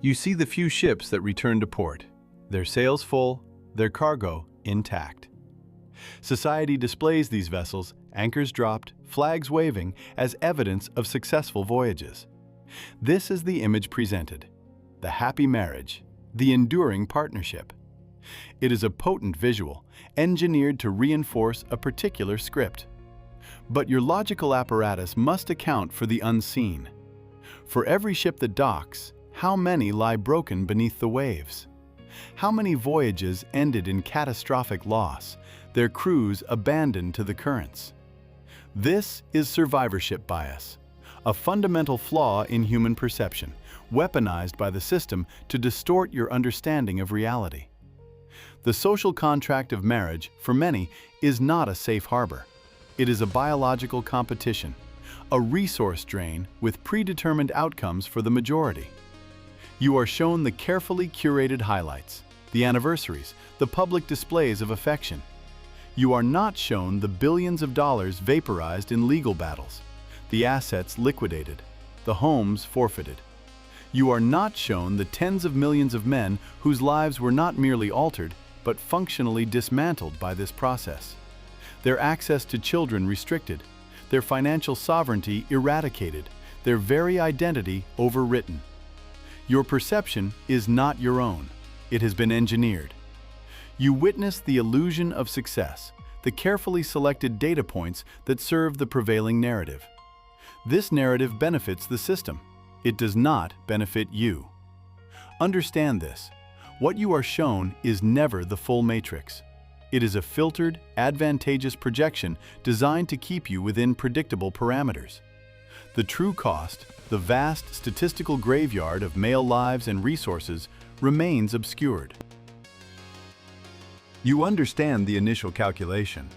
You see the few ships that return to port, their sails full, their cargo intact. Society displays these vessels, anchors dropped, flags waving, as evidence of successful voyages. This is the image presented: the happy marriage, the enduring partnership. It is a potent visual, engineered to reinforce a particular script. But your logical apparatus must account for the unseen. For every ship that docks, how many lie broken beneath the waves? How many voyages ended in catastrophic loss, their crews abandoned to the currents? This is survivorship bias, a fundamental flaw in human perception, weaponized by the system to distort your understanding of reality. The social contract of marriage, for many, is not a safe harbor. It is a biological competition, a resource drain with predetermined outcomes for the majority. You are shown the carefully curated highlights, the anniversaries, the public displays of affection. You are not shown the billions of dollars vaporized in legal battles, the assets liquidated, the homes forfeited. You are not shown the tens of millions of men whose lives were not merely altered, but functionally dismantled by this process. Their access to children restricted, their financial sovereignty eradicated, their very identity overwritten. Your perception is not your own. It has been engineered. You witness the illusion of success, the carefully selected data points that serve the prevailing narrative. This narrative benefits the system. It does not benefit you. Understand this. What you are shown is never the full matrix. It is a filtered, advantageous projection designed to keep you within predictable parameters. The true cost, the vast statistical graveyard of male lives and resources, remains obscured. You understand the initial calculation.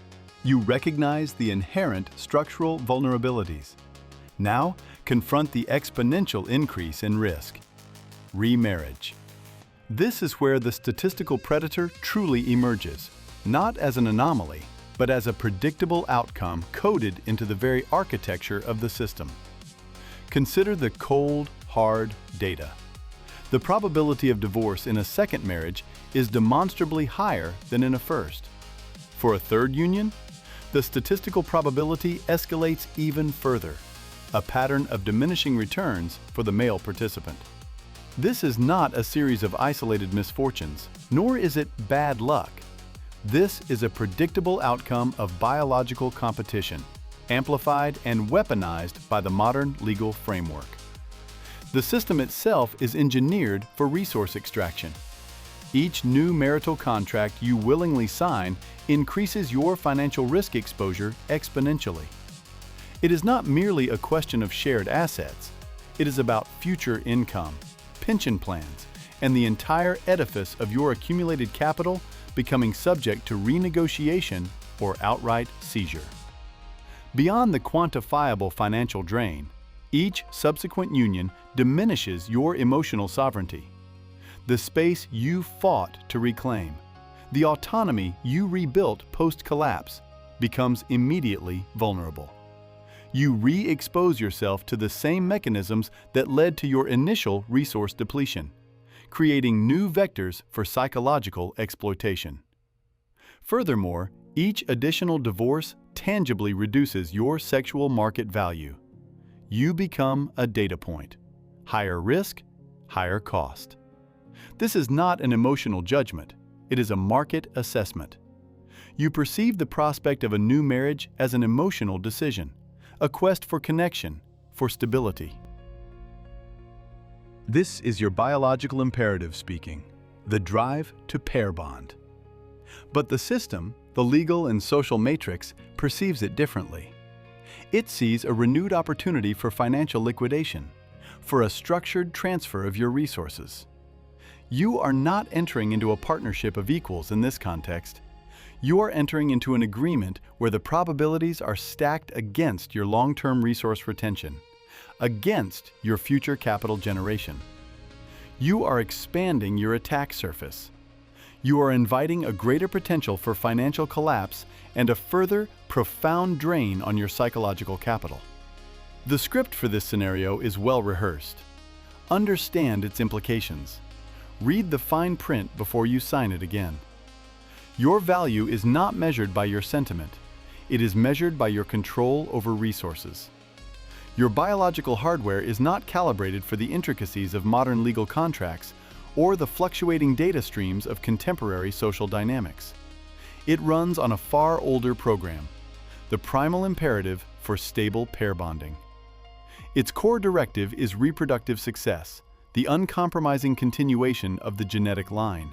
You recognize the inherent structural vulnerabilities. Now, confront the exponential increase in risk. Remarriage. This is where the statistical predator truly emerges, not as an anomaly, but as a predictable outcome coded into the very architecture of the system. Consider the cold, hard data. The probability of divorce in a second marriage is demonstrably higher than in a first. For a third union, the statistical probability escalates even further, a pattern of diminishing returns for the male participant. This is not a series of isolated misfortunes, nor is it bad luck. This is a predictable outcome of biological competition, amplified and weaponized by the modern legal framework. The system itself is engineered for resource extraction. Each new marital contract you willingly sign increases your financial risk exposure exponentially. It is not merely a question of shared assets. It is about future income, pension plans, and the entire edifice of your accumulated capital becoming subject to renegotiation or outright seizure. Beyond the quantifiable financial drain, each subsequent union diminishes your emotional sovereignty. The space you fought to reclaim, the autonomy you rebuilt post-collapse, becomes immediately vulnerable. You re-expose yourself to the same mechanisms that led to your initial resource depletion, creating new vectors for psychological exploitation. Furthermore, each additional divorce tangibly reduces your sexual market value. You become a data point. Higher risk, higher cost. This is not an emotional judgment. It is a market assessment. You perceive the prospect of a new marriage as an emotional decision, a quest for connection, for stability. This is your biological imperative speaking, the drive to pair bond. But the system, the legal and social matrix, perceives it differently. It sees a renewed opportunity for financial liquidation, for a structured transfer of your resources. You are not entering into a partnership of equals in this context. You are entering into an agreement where the probabilities are stacked against your long-term resource retention, against your future capital generation. You are expanding your attack surface. You are inviting a greater potential for financial collapse and a further profound drain on your psychological capital. The script for this scenario is well rehearsed. Understand its implications. Read the fine print before you sign it again. Your value is not measured by your sentiment. It is measured by your control over resources. Your biological hardware is not calibrated for the intricacies of modern legal contracts or the fluctuating data streams of contemporary social dynamics. It runs on a far older program, the primal imperative for stable pair bonding. Its core directive is reproductive success, the uncompromising continuation of the genetic line.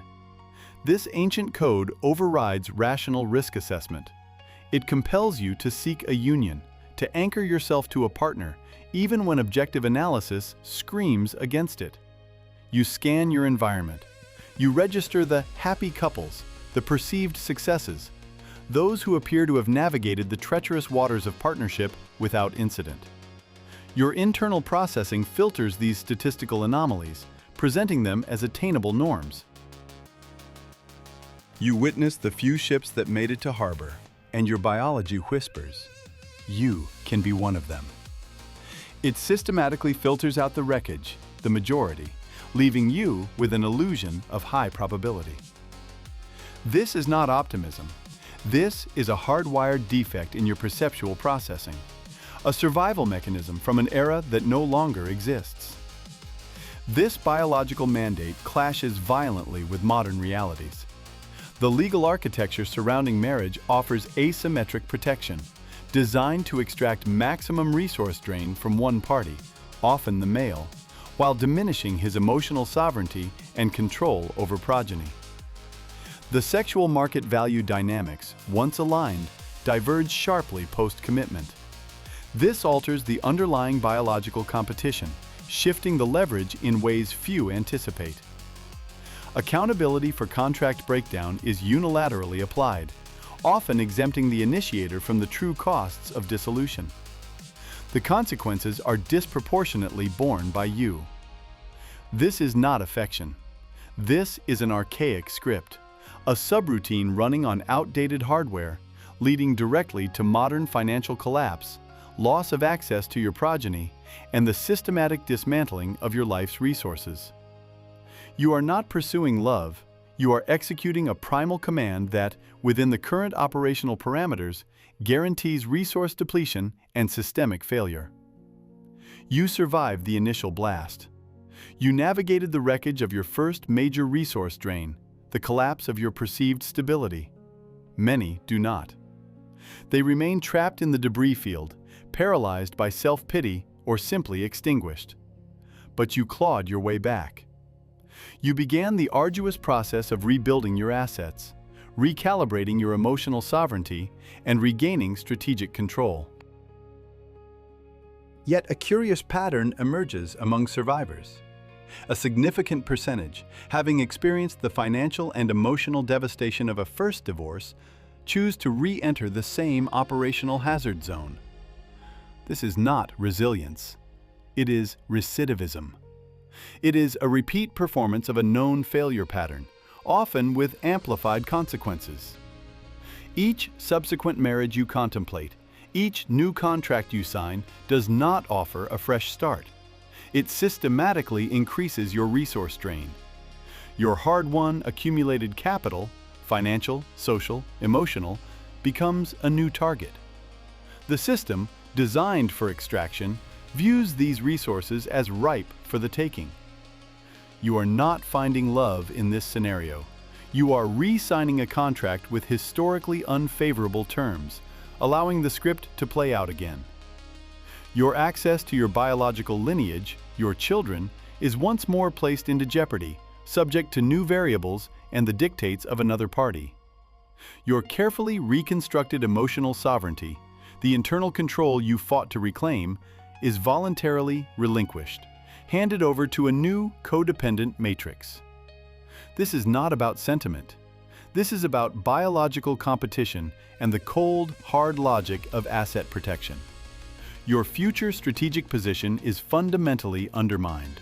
This ancient code overrides rational risk assessment. It compels you to seek a union, to anchor yourself to a partner, even when objective analysis screams against it. You scan your environment. You register the happy couples, the perceived successes, those who appear to have navigated the treacherous waters of partnership without incident. Your internal processing filters these statistical anomalies, presenting them as attainable norms. You witness the few ships that made it to harbor, and your biology whispers, you can be one of them. It systematically filters out the wreckage, the majority, leaving you with an illusion of high probability. This is not optimism. This is a hardwired defect in your perceptual processing, a survival mechanism from an era that no longer exists. This biological mandate clashes violently with modern realities. The legal architecture surrounding marriage offers asymmetric protection, designed to extract maximum resource drain from one party, often the male, while diminishing his emotional sovereignty and control over progeny. The sexual market value dynamics, once aligned, diverge sharply post-commitment. This alters the underlying biological competition, shifting the leverage in ways few anticipate. Accountability for contract breakdown is unilaterally applied, often exempting the initiator from the true costs of dissolution. The consequences are disproportionately borne by you. This is not affection. This is an archaic script, a subroutine running on outdated hardware, leading directly to modern financial collapse, loss of access to your progeny, and the systematic dismantling of your life's resources. You are not pursuing love, you are executing a primal command that, within the current operational parameters, guarantees resource depletion and systemic failure. You survived the initial blast. You navigated the wreckage of your first major resource drain, the collapse of your perceived stability. Many do not. They remain trapped in the debris field, paralyzed by self-pity or simply extinguished. But you clawed your way back. You began the arduous process of rebuilding your assets, recalibrating your emotional sovereignty, and regaining strategic control. Yet a curious pattern emerges among survivors. A significant percentage, having experienced the financial and emotional devastation of a first divorce, choose to re-enter the same operational hazard zone. This is not resilience. It is recidivism. It is a repeat performance of a known failure pattern, often with amplified consequences. Each subsequent marriage you contemplate, each new contract you sign, does not offer a fresh start. It systematically increases your resource drain. Your hard-won accumulated capital, financial, social, emotional, becomes a new target. The system, designed for extraction, views these resources as ripe for the taking. You are not finding love in this scenario. You are re-signing a contract with historically unfavorable terms, allowing the script to play out again. Your access to your biological lineage, your children, is once more placed into jeopardy, subject to new variables and the dictates of another party. Your carefully reconstructed emotional sovereignty, the internal control you fought to reclaim, is voluntarily relinquished, handed over to a new codependent matrix. This is not about sentiment. This is about biological competition and the cold, hard logic of asset protection. Your future strategic position is fundamentally undermined.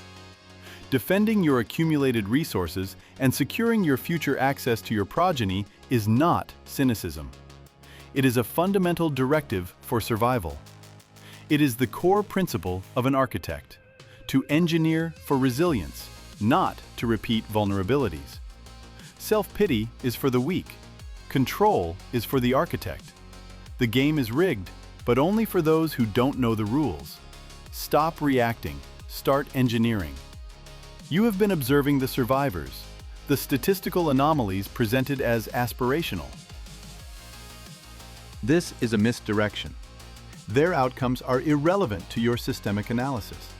Defending your accumulated resources and securing your future access to your progeny is not cynicism. It is a fundamental directive for survival. It is the core principle of an architect, to engineer for resilience, not to repeat vulnerabilities. Self-pity is for the weak. Control is for the architect. The game is rigged, but only for those who don't know the rules. Stop reacting. Start engineering. You have been observing the survivors, the statistical anomalies presented as aspirational. This is a misdirection. Their outcomes are irrelevant to your systemic analysis.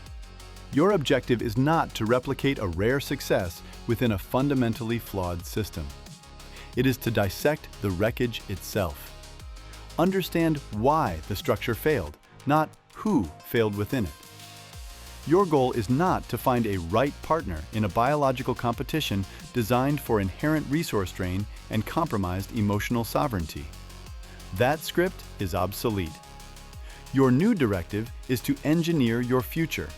Your objective is not to replicate a rare success within a fundamentally flawed system. It is to dissect the wreckage itself. Understand why the structure failed, not who failed within it. Your goal is not to find a right partner in a biological competition designed for inherent resource drain and compromised emotional sovereignty. That script is obsolete. Your new directive is to engineer your future.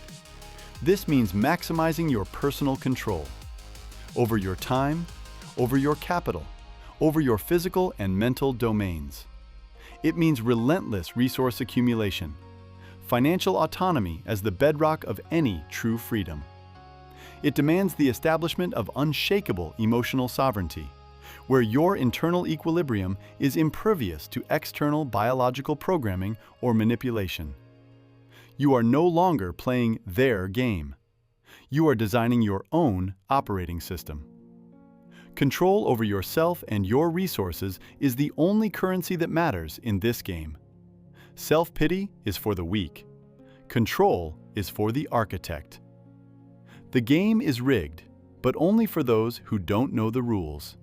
This means maximizing your personal control over your time, over your capital, over your physical and mental domains. It means relentless resource accumulation, financial autonomy as the bedrock of any true freedom. It demands the establishment of unshakable emotional sovereignty, where your internal equilibrium is impervious to external biological programming or manipulation. You are no longer playing their game. You are designing your own operating system. Control over yourself and your resources is the only currency that matters in this game. Self-pity is for the weak. Control is for the architect. The game is rigged, but only for those who don't know the rules.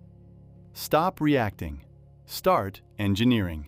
Stop reacting. Start engineering.